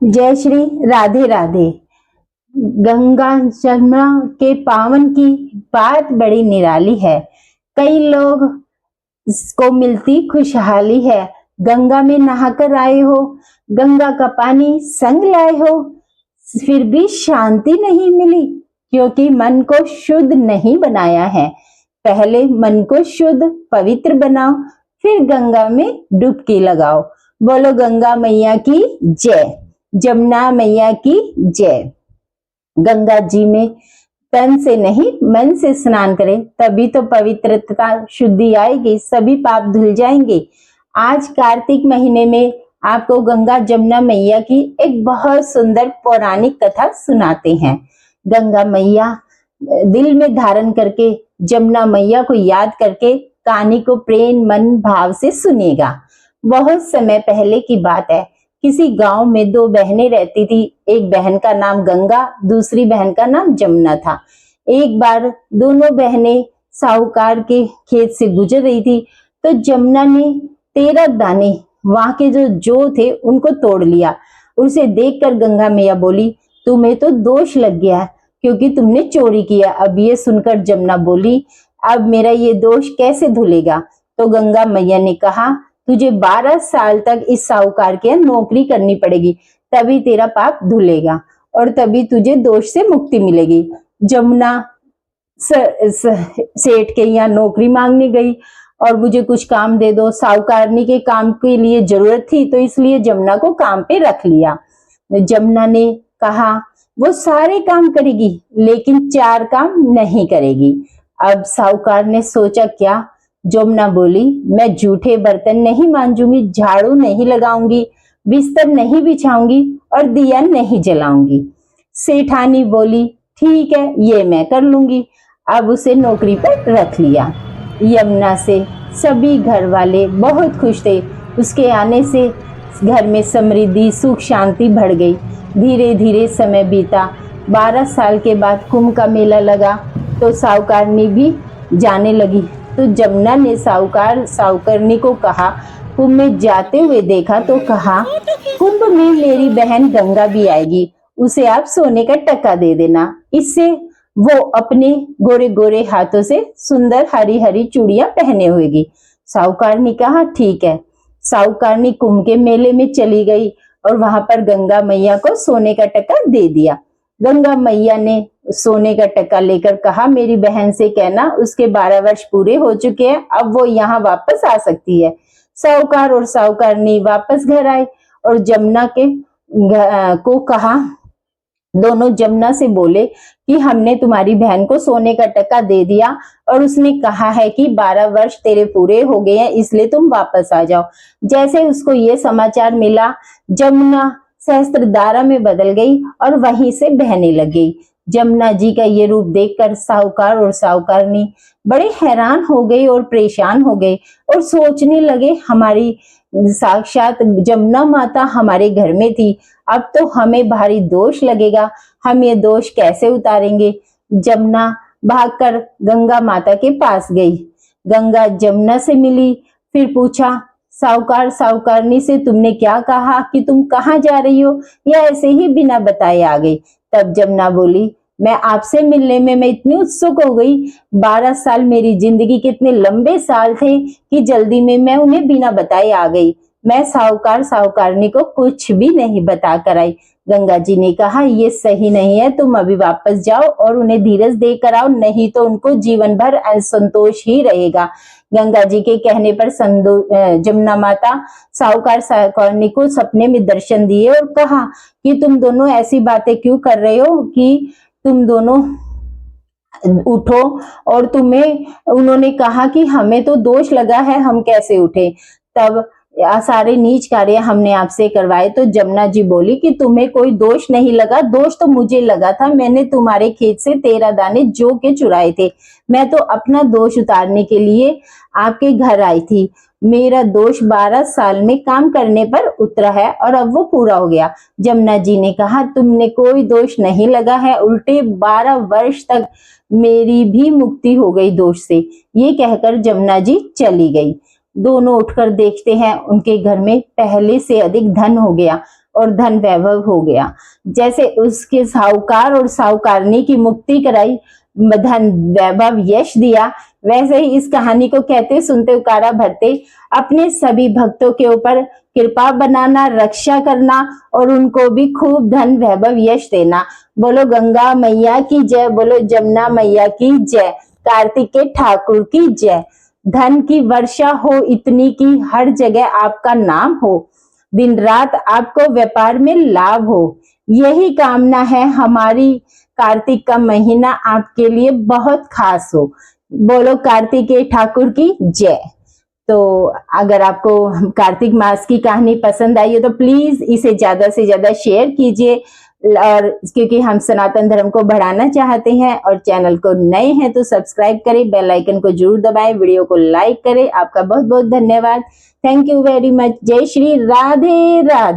जय श्री राधे राधे। गंगा जमुना के पावन की बात बड़ी निराली है। कई लोग को मिलती खुशहाली है। गंगा में नहाकर आए हो, गंगा का पानी संग लाए हो, फिर भी शांति नहीं मिली, क्योंकि मन को शुद्ध नहीं बनाया है। पहले मन को शुद्ध पवित्र बनाओ, फिर गंगा में डुबकी लगाओ। बोलो गंगा मैया की जय, जमुना मैया की जय। गंगा जी में तन से नहीं मन से स्नान करें, तभी तो पवित्रता शुद्धि आएगी, सभी पाप धुल जाएंगे। आज कार्तिक महीने में आपको गंगा जमुना मैया की एक बहुत सुंदर पौराणिक कथा सुनाते हैं। गंगा मैया दिल में धारण करके, जमुना मैया को याद करके कहानी को प्रेम मन भाव से सुनिएगा। बहुत समय पहले की बात है। किसी गांव में दो बहनें रहती थी। एक बहन का नाम गंगा, दूसरी बहन का नाम जमुना था। एक बार दोनों बहनें साहूकार के खेत से गुजर रही थी, तो जमुना ने 13 दाने वहां के जो थे उनको तोड़ लिया। उसे देखकर गंगा मैया बोली, तुम्हें तो दोष लग गया क्योंकि तुमने चोरी किया। अब ये सुनकर जमुना बोली, अब मेरा ये दोष कैसे धुलेगा? तो गंगा मैया ने कहा, तुझे 12 साल तक इस साहूकार के यहाँ नौकरी करनी पड़ेगी, तभी तेरा पाप धुलेगा और तभी तुझे दोष से मुक्ति मिलेगी। जमुना सेठ के यहाँ नौकरी मांगने गई और मुझे कुछ काम दे दो। साहूकारनी के काम के लिए जरूरत थी, तो इसलिए जमुना को काम पे रख लिया। जमुना ने कहा वो सारे काम करेगी, लेकिन 4 काम नहीं करेगी। अब साहूकार ने सोचा क्या? जमुना बोली, मैं झूठे बर्तन नहीं मांजूंगी, झाड़ू नहीं लगाऊंगी, बिस्तर नहीं बिछाऊंगी और दिया नहीं जलाऊंगी। सेठानी बोली, ठीक है, ये मैं कर लूंगी। अब उसे नौकरी पर रख लिया। यमुना से सभी घर वाले बहुत खुश थे। उसके आने से घर में समृद्धि सुख शांति बढ़ गई। धीरे धीरे समय बीता। 12 साल के बाद कुंभ का मेला लगा, तो साहूकारनी भी जाने लगी। तो जमुना ने साहूकारनी को कहा, कुंभ में जाते हुए देखा तो कहा, कुंभ में मेरी बहन गंगा भी आएगी, उसे आप सोने का टका दे देना, इससे वो अपने गोरे गोरे हाथों से सुंदर हरी हरी चूड़ियां पहने होगी। साहूकारनी कहा ठीक है। साहूकारनी कुंभ के मेले में चली गई और वहां पर गंगा मैया को सोने का टका दे दिया। गंगा मैया ने सोने का टका लेकर कहा, मेरी बहन से कहना उसके 12 वर्ष पूरे हो चुके हैं, अब वो यहाँ वापस आ सकती है। साहूकार और साहूकारनी वापस घर आए और जमुना को कहा, दोनों जमुना से बोले कि हमने तुम्हारी बहन को सोने का टका दे दिया और उसने कहा है कि 12 वर्ष तेरे पूरे हो गए हैं, इसलिए तुम वापस आ जाओ। जैसे उसको ये समाचार मिला, जमुना सहस्त्रधारा में बदल गई और वहीं से बहने लग गई। जमुना जी का ये रूप देखकर साहूकार और साहूकारनी बड़े हैरान हो गए और परेशान हो गए और सोचने लगे, हमारी साक्षात जमुना माता हमारे घर में थी, अब तो हमें भारी दोष लगेगा, हम ये दोष कैसे उतारेंगे? जमुना भागकर गंगा माता के पास गई। गंगा जमुना से मिली, फिर पूछा, साहूकार साहूकारनी से तुमने क्या कहा कि तुम कहाँ जा रही हो, या ऐसे ही बिना बताए आ गई? तब जमुना बोली, मैं आपसे मिलने में मैं इतनी उत्सुक हो गई। 12 साल मेरी जिंदगी के इतने लंबे साल थे कि जल्दी में मैं उन्हें बिना बताए आ गई। मैं साहूकार साहूकारनी को कुछ भी नहीं बता कर आई। गंगा जी ने कहा, ये सही नहीं है, तुम अभी वापस जाओ और उन्हें धीरज देकर आओ, नहीं तो उनको जीवन भर असंतोष ही रहेगा। गंगा जी के कहने पर जमुना माता साहूकार साहूकारनी को सपने में दर्शन दिए और कहा कि तुम दोनों ऐसी बातें क्यों कर रहे हो कि तुम दोनों उठो, और तुम्हें उन्होंने कहा कि हमें तो दोष लगा है, हम कैसे उठे? तब सारे नीच कार्य हमने आपसे करवाए। तो जमुना जी बोली कि तुम्हें कोई दोष नहीं लगा, दोष तो मुझे लगा था, मैंने तुम्हारे खेत से 13 दाने जो के चुराए थे, मैं तो अपना दोष उतारने के लिए आपके घर आई थी। मेरा दोष 12 साल में काम करने पर उतरा है और अब वो पूरा हो गया। जमुना जी ने कहा, तुमने कोई दोष नहीं लगा है, उल्टे 12 वर्ष तक मेरी भी मुक्ति हो गई दोष से। ये कहकर जमुना जी चली गई। दोनों उठकर देखते हैं, उनके घर में पहले से अधिक धन हो गया और धन वैभव हो गया। जैसे उसके साहूकार और साहूकारनी की मुक्ति कराई, धन वैभव यश दिया, वैसे ही इस कहानी को कहते सुनते उकारा भरते अपने सभी भक्तों के ऊपर कृपा बनाना, रक्षा करना और उनको भी खूब धन वैभव यश देना। बोलो गंगा मैया की जय, बोलो जमुना मैया की जय, कार्तिक के ठाकुर की जय। धन की वर्षा हो इतनी की हर जगह आपका नाम हो, दिन रात आपको व्यापार में लाभ हो, यही कामना है हमारी। कार्तिक का महीना आपके लिए बहुत खास हो। बोलो कार्तिकेय ठाकुर की जय। तो अगर आपको कार्तिक मास की कहानी पसंद आई है तो प्लीज इसे ज्यादा से ज्यादा शेयर कीजिए, और क्योंकि हम सनातन धर्म को बढ़ाना चाहते हैं, और चैनल को नए हैं तो सब्सक्राइब करें, बेल आइकन को जरूर दबाएं, वीडियो को लाइक करें। आपका बहुत बहुत धन्यवाद। Thank you very much. जय श्री राधे राधे।